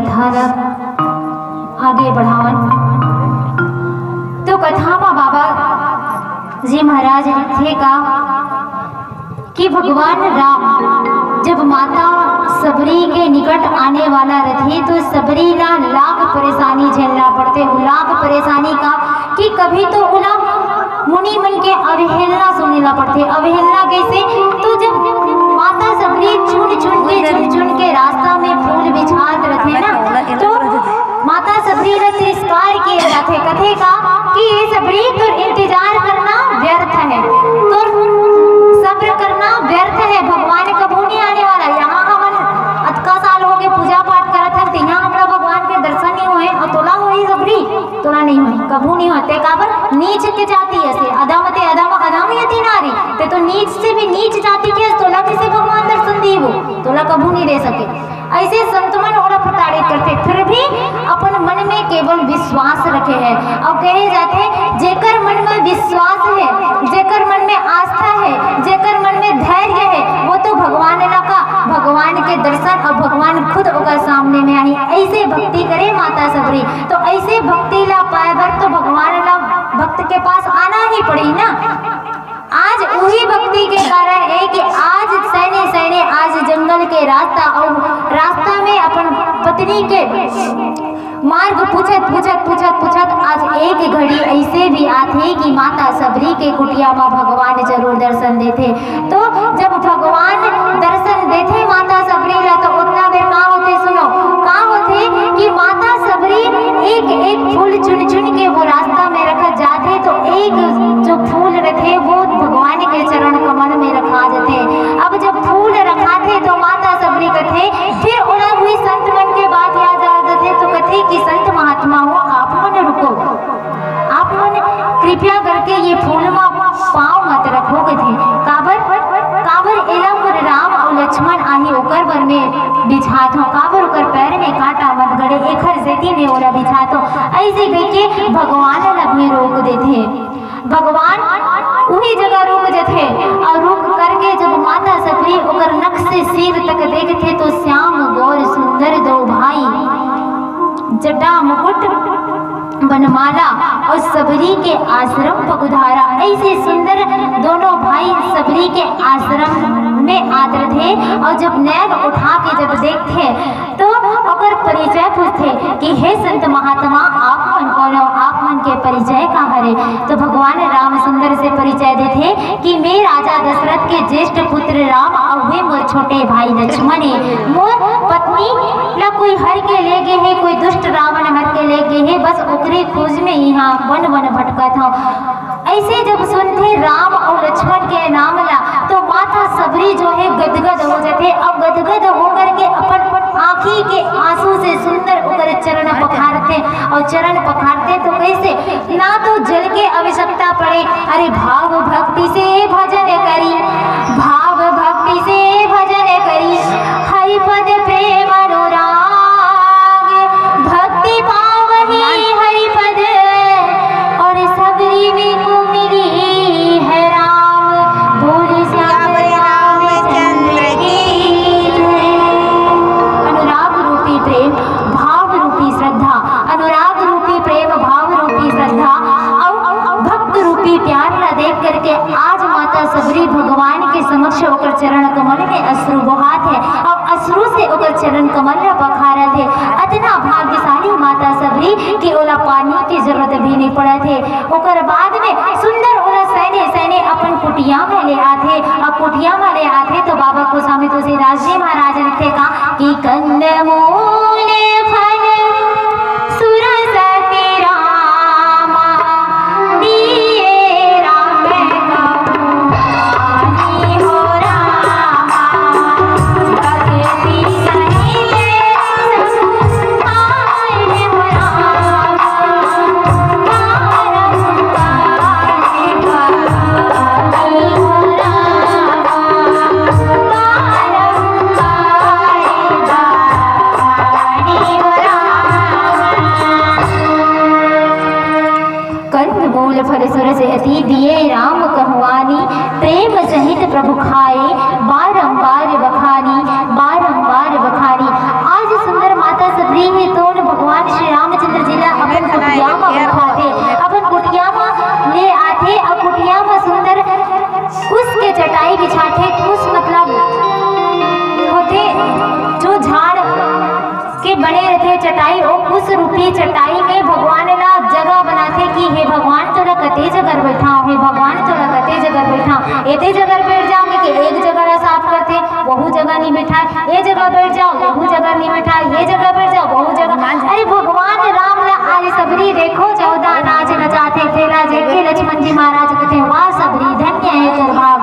कथा ला आगे बढ़ावन। तो कथा में बाबा जी महाराज थे का कि भगवान राम जब माता सबरी के निकट आने वाला रहे तो सबरी ला लाख परेशानी झेलना पड़ते। लाख परेशानी का कि कभी तो उला मुनि मन के अवहेलना सुनना पड़ते। अवहेलना कैसे? तो जब माता सबरी चुन के रास्ता में फूल बिछात रहे ना, तो माता सबरी का तिरस्कार किए जाते। कथे का कि ये सबरी तो इंतजार करना व्यर्थ है, तो सब्र करना व्यर्थ है, भगवान कबू नहीं आने वाला। यहाँ हम अतका साल हो गए पूजा पाठ करत हैं, तो यहाँ हमारा भगवान के दर्शन नहीं हुए और तोला हुई सबरी तोला नहीं हुई, कबू नहीं होते। काबर नीच के जाति ऐसे अधमते अधम यति नारी ते तो नीच से भी नीच जाति के तोला किसे भगवान दर्शन दी, वो तोला कबू नहीं दे सके। ऐसे संतमन और प्रताड़ित करते, फिर भी अपन मन में केवल विश्वास रखे हैं। और कहे जाते जेकर मन में विश्वास है, जेकर मन में आस्था है, जेकर मन में धैर्य है, वो तो भगवान का भगवान के दर्शन और भगवान खुद होकर सामने में आई। ऐसे भक्ति करे माता सबरी, तो ऐसे भक्ति ला पाए तो भगवान ला भक्त के पास आना ही पड़ी ना। आज वही भक्ति के कारण है कि आज सैने आज जंगल के रास्ता और रास्ता में अपन पत्नी के मार्ग पूछत आज एक घड़ी ऐसे भी आते कि माता सबरी के कुटिया में भगवान जरूर दर्शन देते। तो जब भगवान दर्शन देते माता सबरी ला, तो उतना देर कहाँ होते? सुनो कहाँ होते कि माता सबरी एक एक फूल चुन के वो रास्ता में रखा जाते। तो एक जो फूल रखे वो भगवान के चरण कमल में रखा जाते। अब जब फूल रखाते तो माता सबरी कथे फिर उड़ा हुई संत मन के बात याद आ जाते। तो कथे कि संत महात्मा हो, आप मन रुको, आप मन कृपया करके ये फूल में पाँव मत रखोगे थे। काबर एलम राम और लक्ष्मण आही ओकर बर में बिछात हो, काबर ओकर पैर में कांटा मत गड़े, एखर जेती में ओला बिछात हो। ऐसे कह भगवान ला भी रोक देते। भगवान वही जगह रुक जाते और रुक करके जब माता सबरी ओकर नख से सिर तक देखते तो श्याम गौर सुंदर दो भाई, जटा मुकुट बनमाला और सबरी के आश्रम पगुधारा। ऐसे सुंदर दोनों भाई सबरी के आश्रम में आते थे। और जब नैन उठा के जब देखते तो ओकर परिचय पूछते कि हे संत महात्मा आप मन कौन हो, आप मन के परिचय का हरे? तो भगवान राम सुंदर से परिचय देते कि मैं राजा दशरथ के ज्येष्ठ पुत्र राम और वे मोर छोटे भाई लक्ष्मण है। मोर पत्नी ला कोई हर के ले गए है, कोई दुष्ट रावण हर के ले गए है, बस ओकरे खोज में यहाँ वन भटकत हो। ऐसे जब सुनते राम और लक्ष्मण के नाम ला तो माता सबरी जो है गदगद हो जाते। अब गदगद होकर के अपन आँखी के आंसू से सुंदर ओकर चरण पखारते। और चरण पखारते तो कैसे? ना तो जल के आवश्यकता पड़े, अरे भाव भक्ति से भजन करी, भाव भक्ति से भजन करी, हरि पद प्रेम अनुराग, भक्ति पावही हरि पद, और सबरी में को मिली है राम, बोल श्याम रामचंद्र की जय। अनुराग रूपी प्रेम, भाव रूपी श्रद्धा, अनुराग रूपी प्रेम, भाव रूपी श्रद्धा और भक्त रूपी प्यार ला देख करके आज माता सबरी भगवान के समक्ष होकर चरण कमल में अश्रु बहात है और अश्रु से होकर चरण कमल ला पखारत है। इतना भाग्यशाली माता सबरी कि ओला पानी की जरूरत भी नहीं पड़ा थे। ओकर बाद में सुंदर ओला सैने अपन कुटिया में ले आते। और कुटिया में ले आते तो बाबा को स्वामी तुलसीदास जी महाराज लिखते का कि कंदमूल फल सुरसति रामा दिए राम कहानी हो रामा, भक्ति सहित सुखाए हो रामा, फल सुरसति दिए राम कहवानी, प्रेम सहित प्रभु खाए बारंबार बखानी, बारंबार बखानी। आज सुंदर माता सबरी भगवान श्री रामचंद्र जी ला अपन कुटिया में बैठाते, अपन कुटिया में ले आते और कुटिया में सुंदर कुश के चटाई बिछाते। कुश मतलब होते जो झाड़ के बने रहते चटाई, और कुश रूपी चटाई में भगवान ला जगह बनाते कि हे भगवान तोरा कते जगह बैठा, हे भगवान तोरा कते जगह बैठा, एते जगह बैठ जाओ कि एक जगह साफ करते वहू जगह नहीं बैठा, ये जगह बैठ जाओ वहू जगह नहीं बैठा, ये जगह बैठ जाओ वहू जगह। अरे भगवान राम ला आज सबरी देखो 14 नाच नचाते थे जेके लक्ष्मण जी महाराज कहते वाह सबरी धन्य है कर भाव।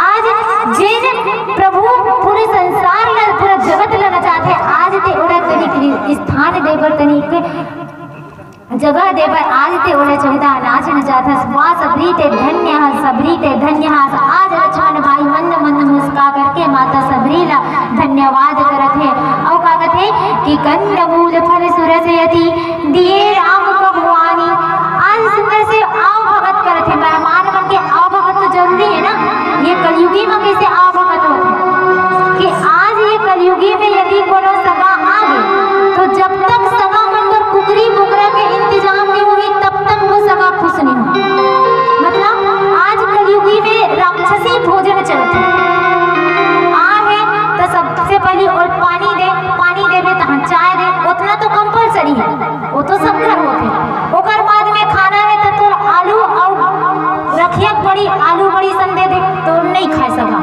आज जिन प्रभु पूरे संसार ला पूरा जगत ला नचाते, आज ते ओरा तनिक स्थान देवर तनिक जगह देवर आज ते ओरा 14 नाच नचाता वाह सबरी ते धन्य है, सबरी ते धन्य है। आज लक्ष्मण भाई मंद मंद मुस्का करके माता सबरी ला धन्यवाद करत है और का कहते कि कंदमूल फल सुरसयति दिए राम भगवानी। आज सुंदर से आओ भगत करत है, मेहमान बन के आओ भगत तो जरूरी है ना। ये कलयुगी में कैसे आओ भगत होते कि आज ये कलयुगी में यदि कोनो सगा आ गई तो जब तक सगा मन पर कुकरी बुकरा के इंतजाम नहीं हुई तब तक वो सगा खुश नहीं हो। मतलब आज कलयुगी में राक्षसी भोजन चलते आगे तो सबसे पहले और पानी देवे तो चाय दे, उतना तो कंपलसरी है, वो तो सब घर होते। ओकर बाद में खाना है तो आलू और रखिया बड़ी आलू बड़ी सन दे दे तो नहीं खा सका।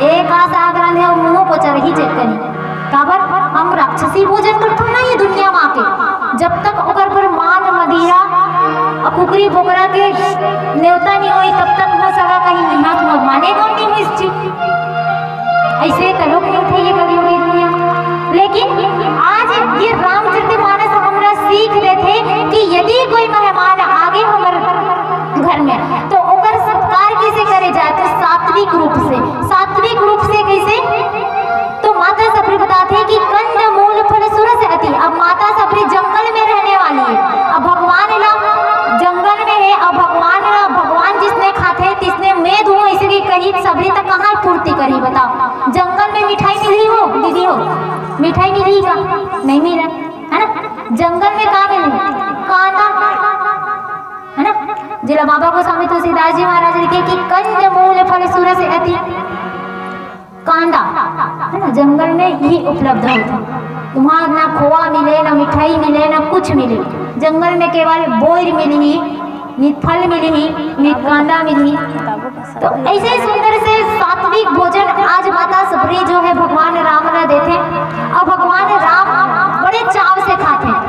एक आग रंधे और मुंह को चरही चेक करी काबर हम राक्षसी भोजन करते ना ये दुनिया में आके। जब तक ओकर पर मान मदिरा और कुकरी बोकरा के न्योता नहीं हुई तब तक वो सगा कहीं निहात में मानेगा नहीं इस चीज। ऐसे कलो नहीं थे ये कलयुगी दुनिया। लेकिन आज ये रामचरितमानस हमरा सीख देते कि यदि कोई मेहमान आगे हमारे घर में तो ओकर सत्कार कैसे करे जाए, तो सात्विक रूप से। सात्विक रूप से कैसे, तो माता सबरी बताते हैं कि कंद मूल फल सुरसयति। अब माता सबरी जंगल में रहने वाली है, अब भगवान ला जंगल में है, अब भगवान जिसने खाते तिसने मैं दूं इसलिए कहीं सबरी तक कहाँ पूर्ति करी बताओ। जंगल में मिठाई मिली हो दीदी हो, मिठाई मिली का नहीं मिला है ना। जंगल में कहाँ मिली कांदा है ना। जिला बाबा गोस्वामी तुलसीदास जी महाराज लिखे कि कंद मूल फल सुरसयति, कांदा है ना जंगल में ही उपलब्ध होता। वहाँ ना खोआ मिले ना मिठाई मिले ना कुछ मिले, जंगल में केवल बोर मिली, फल मिली, कांदा मिली। तो ऐसे सुंदर से सात्विक भोजन आज माता सबरी जो है भगवान राम ला देते और भगवान राम बड़े चाव से खाते।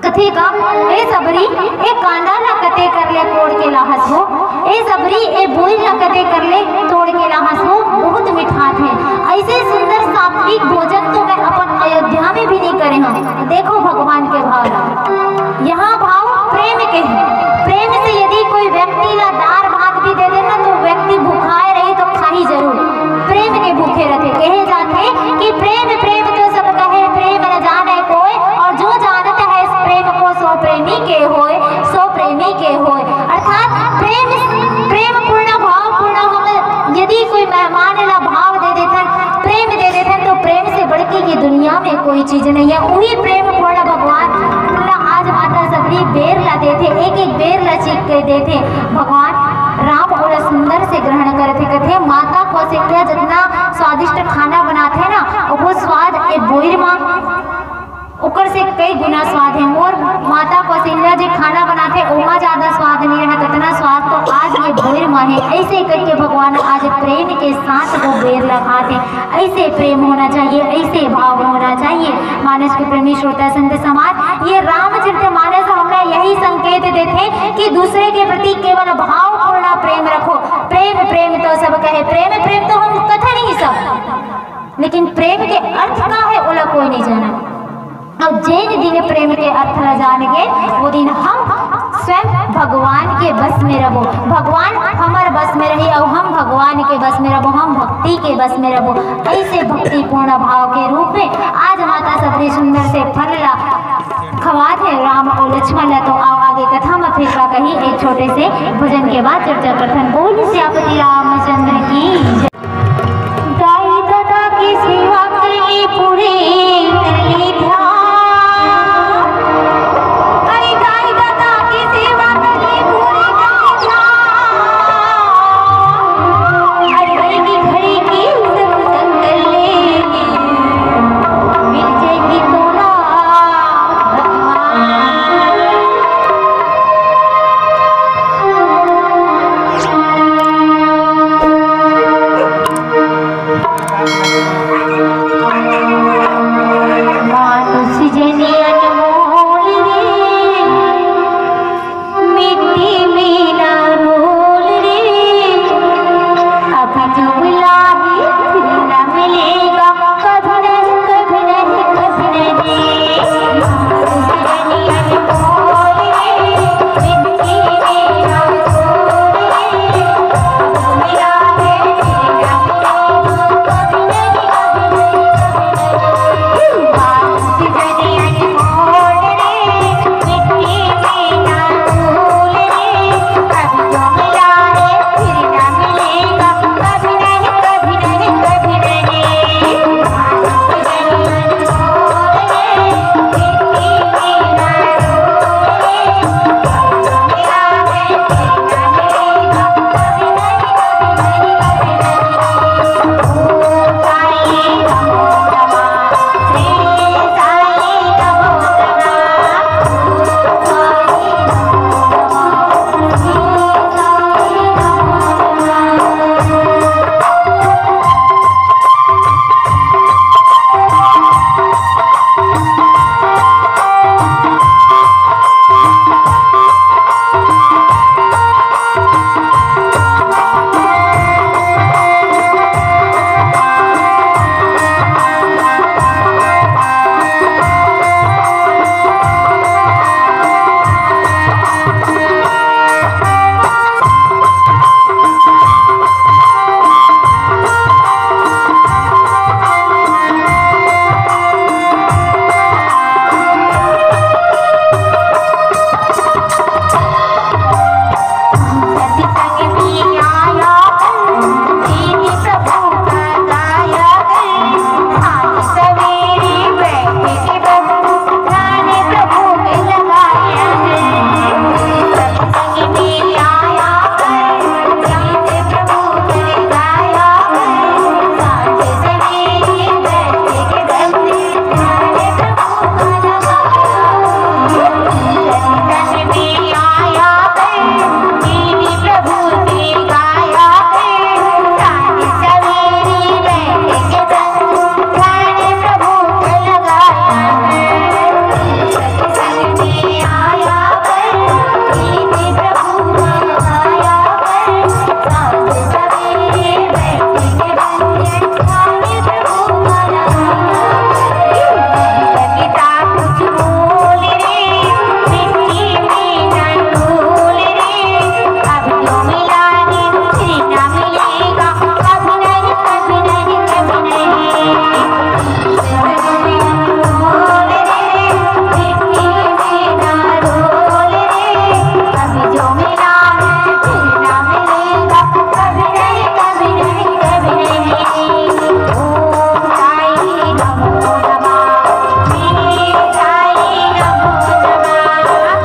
कथे का ए सबरी ए कांदा ला कते कर ले तोड़ के लाहस हो, ए सबरी ए बोई ला कते कर ले तोड़ के लाहस हो, बहुत मिठास है। ऐसे सुंदर सात्विक भोजन तो मैं अपन अयोध्या में भी नहीं करे हम। देखो भगवान के भाव, यहाँ भाव प्रेम के हैं। प्रेम से यदि कोई व्यक्ति ला दार भात भी दे देना तो व्यक्ति भूखाए रहे तो खाई जरूर। प्रेम के भूखे रहते, कहे जाते कि प्रेम प्रेम तो सब कहे प्रेम न जाने कोई, और जो जानता है इस प्रेम को सो प्रेमी के होए, सो प्रेमी के होए। अर्थात प्रेम पूर्ण भाव पूर्ण हम यदि कोई मेहमान ला भाव दे देते प्रेम दे देते तो प्रेम से बढ़ के ये दुनिया में कोई चीज नहीं है। वही प्रेम पूर्ण भगवान आज माता सबरी बेर ला देते, एक एक बेर ला चीख के देते। भगवान राम और सुंदर से ग्रहण करते कथे माता कौशल्या जितना स्वादिष्ट खाना बनाते ना वो स्वाद ए बोर माँ ओकर से कई गुना स्वाद है। और माता कौशल्या जो खाना बनाते ओमा ज्यादा स्वाद नहीं रहा, इतना स्वाद तो आज ये बोर माँ है। ऐसे करके भगवान आज प्रेम के साथ वो बेर लगाते। ऐसे प्रेम होना चाहिए, ऐसे भाव होना चाहिए। मानस के प्रेमी श्रोता संत समाज, ये रामचरितमानस हमें यही संकेत देते कि दूसरे के प्रति केवल भावपूर्ण प्रेम रखो। प्रेम प्रेम तो सब कहे, प्रेम प्रेम तो हम कथा नहीं सब, लेकिन प्रेम के अर्थ का है ओला कोई नहीं जाना। अब जिन दिन प्रेम के अर्थ न जानेंगे वो दिन हम स्वयं भगवान के बस में रहो। भगवान हमारे बस में रही और हम भगवान के बस में रहो, हम भक्ति के बस में रहो। ऐसे भक्ति पूर्ण भाव के रूप में आज माता सबरी सुंदर से फल ला खवाते राम और लक्ष्मण ला। तो आओ आगे कथा में फिर कही एक छोटे से भजन के बाद चर्चा कथन। बोल सियापति रामचंद्र की दाई दादा की सेवा के लिए पूरी कभी जो मिला है फिर ना मिलेगा, कभी नहीं कभी नहीं कभी नहीं। ओम साई नमो नमः, श्री साई नमो नमः,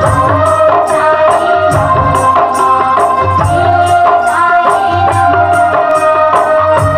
ओम साई नमो नमः, श्री साई नमो नमः।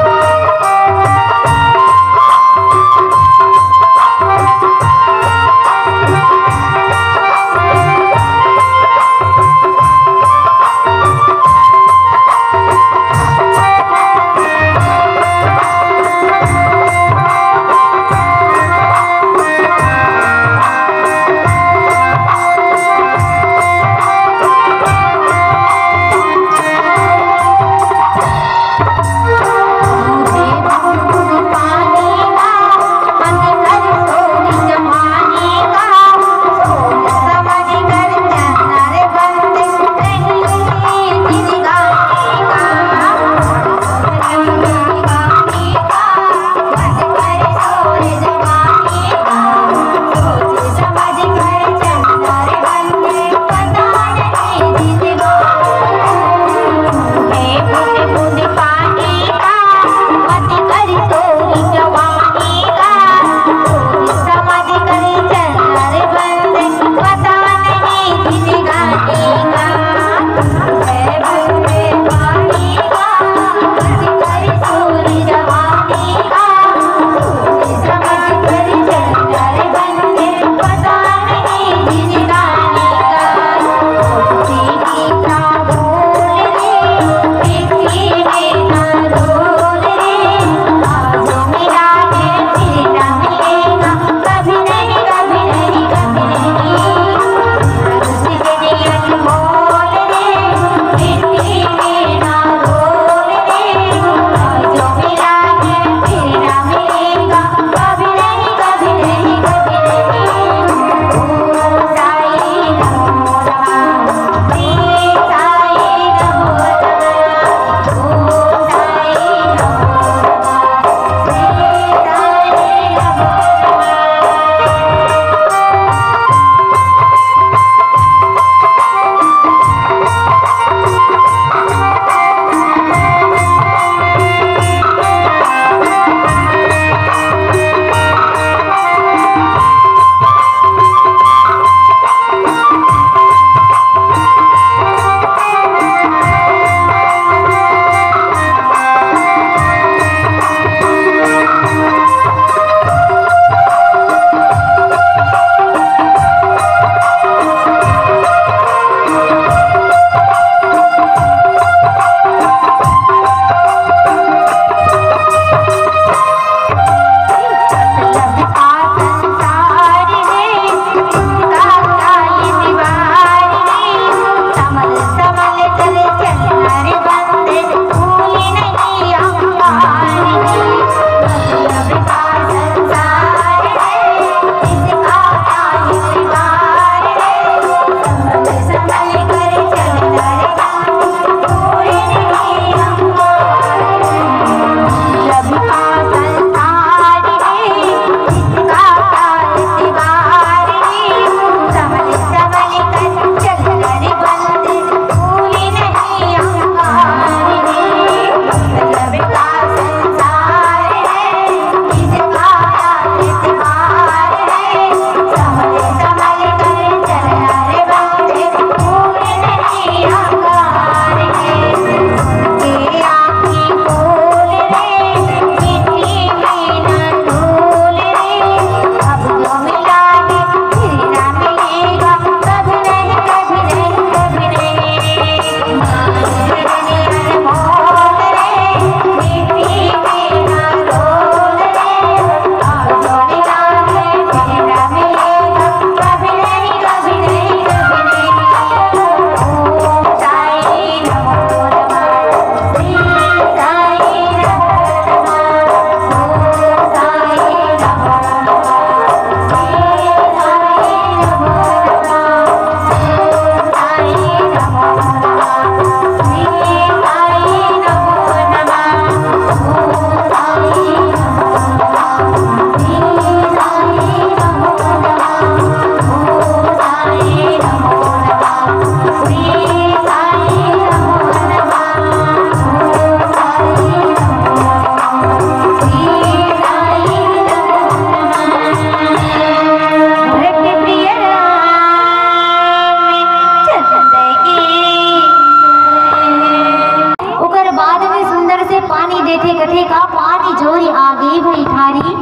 भवानी जोरी आगे भई ठारी,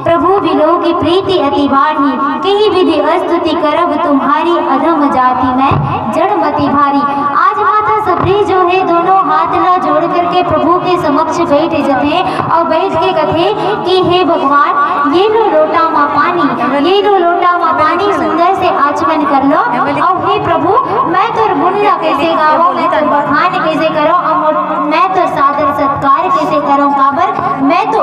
प्रभु बिलो की प्रीति अति बाढ़ी, कही विधि स्तुति करब तुम्हारी, अधम जाति में जड़मति भारी। आज माता सबरी जो है दोनों हाथ ला जोड़ करके प्रभु के समक्ष बैठ जाते और बैठ के कथे कि हे भगवान ये लो लोटा माँ पानी, ये लो लोटा माँ पानी, सुंदर से आचमन कर लो। और हे प्रभु मैं तो गुणगा कैसे गाऊं, मैं तो बखान कैसे करूं, और मैं तो सादर सत्कार कैसे करूं, काबर मैं तो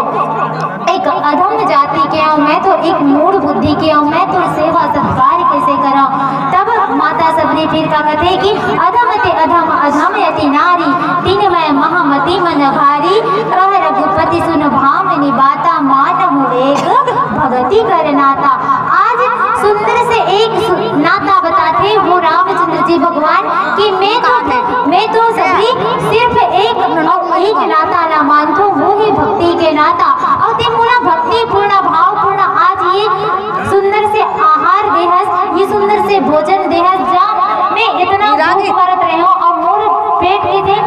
एक अधम जाति के हूँ, मैं तो एक मूढ़ बुद्धि के हूँ, मैं तो सेवा सत्कार कैसे करूं। तब माता सबरी फिर का कहते कि अधम ते अधम अधम यति नारी, तीन मैं महामती मन भारी, कह रघुपति सुन भामिनी बाता, मान एक भगति कर नाता। आज सुंदर से एक नाता बताते वो रामचंद्र जी भगवान कि मैं तो सबरी सिर्फ एक नाता ना मानतो, वो ही भक्ति के नाता। और ते पूरा भक्ति पूर्ण भाव पूर्ण आज ये सुंदर से आहार देहस, ये सुंदर से भोजन देहस, जा मैं इतना भूख करत रहे हो और मोर पेट के थे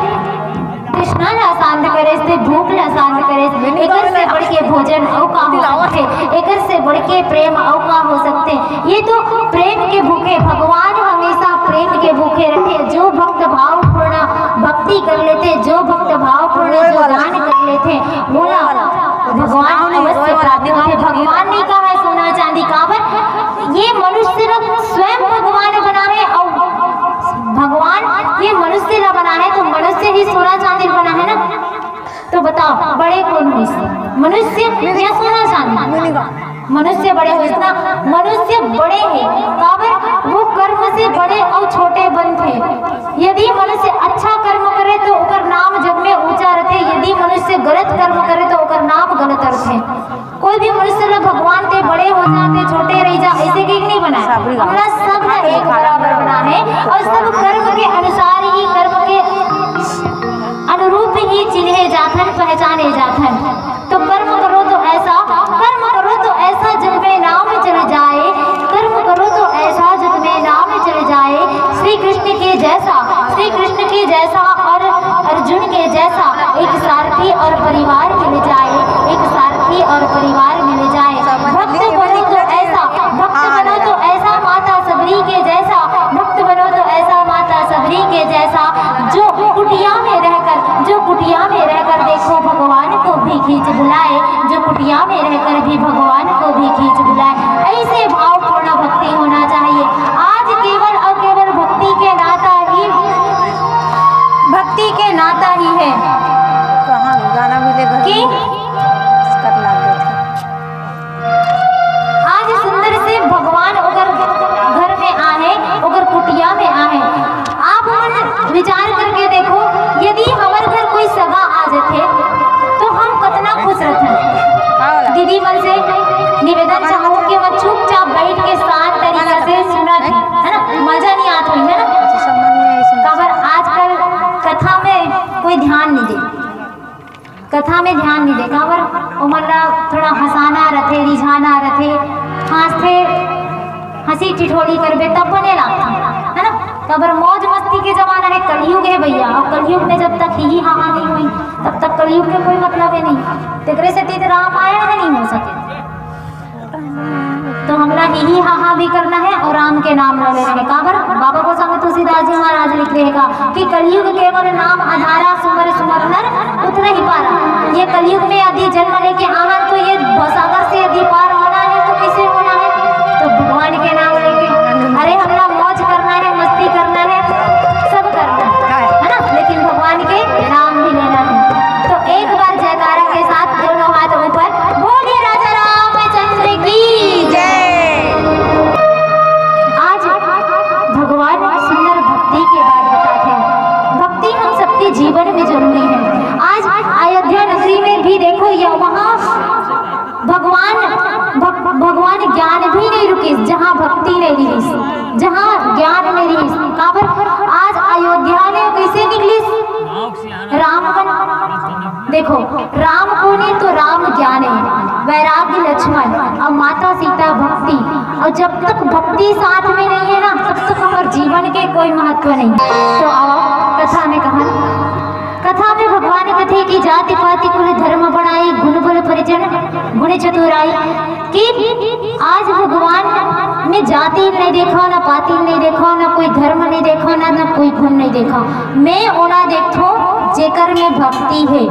कृष्णा ला शांत करे से, भूख ला शांत करे से, एकर से बढ़ के भोजन औ का हो सकते, एकर से बढ़ के प्रेम औ का हो सकते। ये तो प्रेम के भूखे, भगवान हमेशा प्रेम के भूखे रखे। जो भक्त भाव पूर्ण भक्ति कर लेते, जो भक्त भाव पूर्ण जो दान कर लेते, बोला भगवान अवश्य प्राप्त होते। भगवान ने कहा है सोना चांदी काबर, ये मनुष्य स्वयं भगवान बना है और भगवान ये मनुष्य ला बना है, तो मनुष्य ही सोना चांदी बना है ना। तो बताओ बड़े कौन हुई, मनुष्य या सोना चांदी? मनुष्य बड़े हुए ना, मनुष्य बड़े हैं काबर वो कर्म से बड़े और छोटे बनते। यदि मनुष्य अच्छा कर्म करे तो ओकर नाम जग में ऊंचा रहते, यदि मनुष्य गलत कर्म करे तो ओकर नाम गलत रहते। कोई भी मनुष्य लोग भगवान के बड़े हो जाते छोटे रह जा, ऐसे के नहीं बना है। हमरा सब एक बराबर बना है और सब कर्म के अनुसार ही, कर्म के अनुरूप ही चिन्हे जाथन, पहचाने जाथन। तो कर्म करो तो ऐसा, कर्म करो तो ऐसा जग में नाम चल जाए, कर्म करो तो ऐसा जग में नाम चल जाए। श्री कृष्ण के जैसा, श्री कृष्ण के जैसा और अर्जुन के जैसा एक सारथी और परिवार मिल जाए, एक सारथी और परिवार मिल जाए। भक्त बनो तो ऐसा, भक्त बनो तो ऐसा माता सबरी के जैसा, भक्त बनो तो ऐसा माता सबरी के जैसा, जो कुटिया में रहकर, जो कुटिया में रहकर देखो भगवान को भी खींच बुलाए, जो कुटिया में रहकर भी भगवान को भी खींच बुलाए। ऐसे भावपूर्ण भक्ति होना चाहिए। आज केवल और केवल भक्ति के नाता ही, भक्ति के नाता ही है। कहाँ गाना मिलेगा कि आज सुंदर से भगवान अगर घर में आए, अगर कुटिया में आए, आप मन विचार करके देखो, यदि हमारे घर कोई सगा आ जाते तो हम कितना खुश रहते। दीदी मन से निवेदन चाहूँ कि वो चुपचाप बैठ के शांत तरीके से सुना, है ना, मजा नहीं आता है ना। काबर आजकल कथा में कोई ध्यान नहीं दे, कथा में ध्यान नहीं दे, काबर उमरला थोड़ा हंसाना रथे, रिझाना रथे, हंसते हंसी ठिठोली करबे तब बने लगता है ना। काबर मौज मस्ती के जमाना है, कलयुग है भैया, और कलयुग में जब तक ही हाँ नहीं हुई तब तक कलयुग के कोई मतलब है नहीं। तेरे से तीत रामायण है नहीं हो सके, तो हमरा ही हाँ भी करना है और राम के नाम ले लेना है। काबर बाबा को संग तुलसीदास जी महाराज लिख रहेगा कि कलयुग केवल नाम आधारा, सुमर सुमर नर उतर ही पारा। ये कलयुग में यदि जन्म लेके आना तो ये भवसागर से यदि पार होना है तो कैसे होना है? तो भगवान के नाम लेके, अरे हमरा मौज करना है, मस्ती करना है, सब करना है ना, लेकिन भगवान के नाम भी लेना है। तो एक बार जयकारा के साथ दोनों हाथ ऊपर, बोलिए राजा रामचंद्र की जय। आज भगवान सुंदर भक्ति के बाद बताते हैं, भक्ति हम सबके जीवन में जरूरी है। आज अयोध्या नगरी में भी देखो, या वहाँ भगवान ज्ञान भी नहीं रुकी जहाँ भक्ति नहीं रही, जहाँ ज्ञान नहीं रही। काबर आज अयोध्या ने कैसे निकली? राम बन, देखो राम को नहीं तो राम ज्ञान है, वैराग्य लक्ष्मण और माता सीता भक्ति। और जब तक भक्ति साथ में नहीं है ना, तब तक हमारे जीवन के कोई महत्व नहीं। तो आओ कथा में कहा, कथा में भगवान कथे कि जाति पाति कुल धर्म बढ़ाई, गुण गुण चतुराई कि आज भगवान ने जाति नहीं देखा, ना पाति नहीं देखा, ना कोई धर्म नहीं देखा, ना कोई गुण नहीं देखा। मैं ओना देखो जेकर में भक्ति है।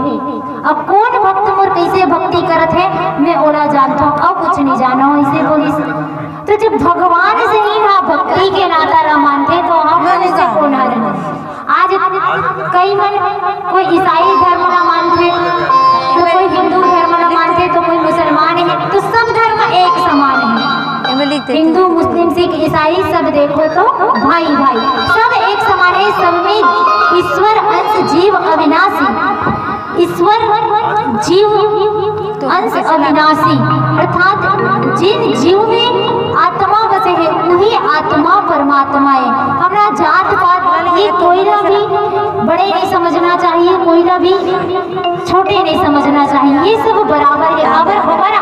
अब कौन भक्त मोर कैसे भक्ति करत है मैं ओला जानता हूँ, अब कुछ नहीं जाना ऐसे बोली। तो जब भगवान से ही ना भक्ति के नाता ना मानते तो हम से कौन आ रहे। आज कई मन कोई ईसाई धर्म ना मानते, तो कोई हिंदू धर्म ना मानते, तो कोई मुसलमान है, तो सब धर्म एक समान है। हिंदू मुस्लिम सिख ईसाई सब देखो तो भाई भाई सब एक समान है। सब में ईश्वर अंश जीव अविनाशी, ईश्वर जीव अंश अविनाशी, अर्थात जिन जीव में आत्मा बसे है वही आत्मा परमात्मा है। हमारा जात पात ये कोई ना भी बड़े नहीं समझना चाहिए, कोई ना भी छोटे नहीं समझना चाहिए, ये सब बराबर है। अगर हमारा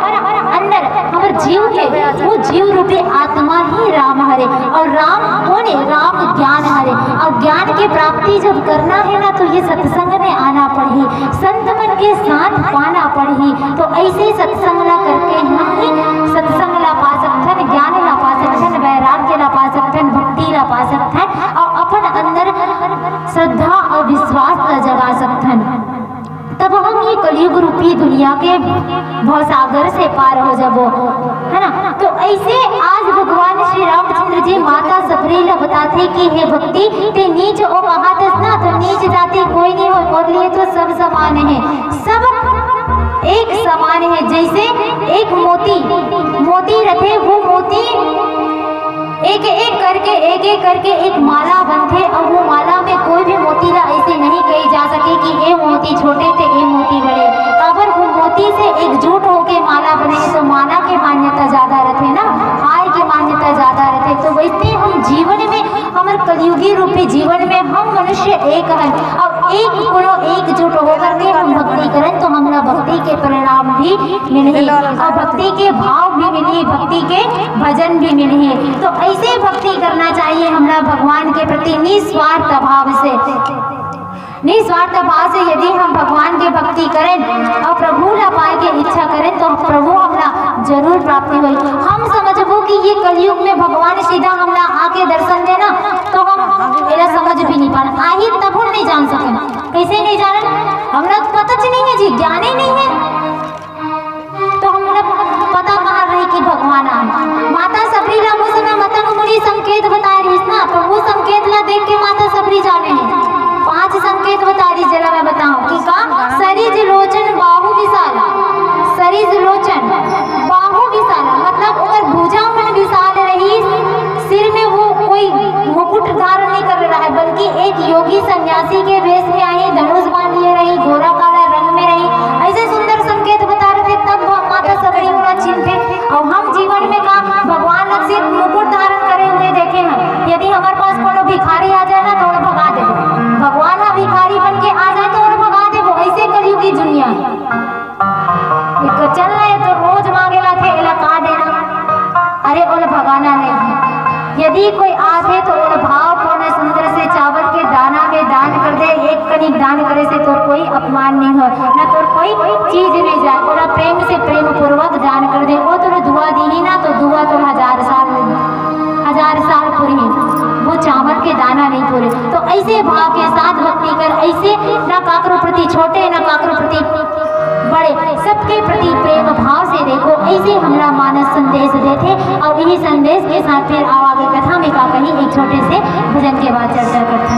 अंदर हमारे जीव है वो जीव रूपी आत्मा ही राम हरे, और राम कौन है? राम ज्ञान हरे। और ज्ञान की प्राप्ति जब करना है ना तो ये सत्संग में आना पड़ी, संत मन के साथ पाना पड़ी। तो ऐसे सत्संग ला करके हम ही सत्संग ला पा सकते, ज्ञान ला पा सकते, वैराग्य ला पा सकते, भक्ति ला पा सकते और अपन अंदर श्रद्धा और विश्वास ला जगा सकते। तब हम ये कलयुग रूपी दुनिया के भवसागर से पार हो जाबो, है ना। तो ऐसे आज भगवान श्री रामचंद्र जी माता सबरी ला बताते कि हे भक्ति ते नीच ओ कहातस ना, तो नीच जाति कोई नहीं हो, और लिए तो सब समान है, सब एक समान है। जैसे एक मोती रखे, वो मोती एक एक करके एक माला बनते, और वो माला में कोई भी मोती ला ऐसे नहीं कही जा सके कि ये मोती छोटे थे ये मोती बड़े। अगर वो मोती से एकजुट होके माला बने तो माला की मान्यता ज्यादा रहते ना, हार की मान्यता ज्यादा रहते। तो वैसे हम जीवन में हमारे कलयुगी रूपी जीवन में हम मनुष्य एक है, और एक गुणों एकजुट होकर के हम भक्ति करें तो हमारा भक्ति के परिणाम भी मिले, और भक्ति के भाव भी मिले, भक्ति के भजन भी मिले। तो ऐसे भक्ति करना चाहिए हमारा भगवान के प्रति निस्वार्थ भाव से। निस्वार्थ भाव से यदि हम भगवान की भक्ति करें और प्रभु ला पाए के इच्छा करें तो प्रभु हमला जरूर प्राप्ति हुई। हम समझबो कि ये कलयुग में भगवान सीधा हमला आके दर्शन देना, तो हम मेरा समझ भी नहीं पाना, आही तब हम नहीं जान सके। कैसे नहीं जाना? हमरा पता नहीं है जी, ज्ञान ही नहीं है, तो हमरा पता कहाँ रही कि भगवान आए। माता सबरी ला मुझे मतंग मुनि संकेत बता रही ना, तो वो संकेत ला देख के माता सबरी जाने हैं। 5 संकेत बता रही, जरा मैं बताऊं कि का सरिज लोचन बाहु विशाला, सरिज लोचन बाहु विशाला मतलब अगर भुजा मन विशाल रही, सिर में वो कोई मुकुट धारण नहीं कर रहा है, बल्कि एक योगी सन्यासी के वेश में आई, धनुष बांध लिए रही, घोड़ा काला रंग में रही, ऐसे सुंदर संकेत बता रहे थे। तब माता सबरी उड़ा चिन्हते, और हम जीवन में का भगवान से मुकुट धारण करे हुए देखे हैं। यदि हमारे पास कोनो भिखारी आ जाए ना तो उन्हें भगा दे, भगवान ना भिखारी बन के आ जाए तो उन्हें भगा दे। वो ऐसे कलयुग की दुनिया है, चल रहा है तो रोज मांगेला थे एला का देना, अरे उन्हें भगाना नहीं है। यदि कोई आधे तो उन भाव पूर्ण सुंदर से चावल के दाना में दान कर दे, एक कनिक दान करे से तो कोई अपमान नहीं हो, ना तो कोई चीज नहीं जाए, और प्रेम से प्रेम पूर्वक दान कर दे। वो तो दुआ दी ही ना तो दुआ तो 1000 साल पूरी, वो चावल के दाना नहीं पूरे। तो ऐसे भाव के साथ भक्ति कर, ऐसे ना काकरो प्रति छोटे ना काकरो प्रति बड़े, सबके प्रति प्रेम भाव से देखो। ऐसे हमारा मानस संदेश देते, और यही संदेश के साथ फिर आगे कथा में का कहीं एक छोटे से भजन के बाद चर्चा करते हैं।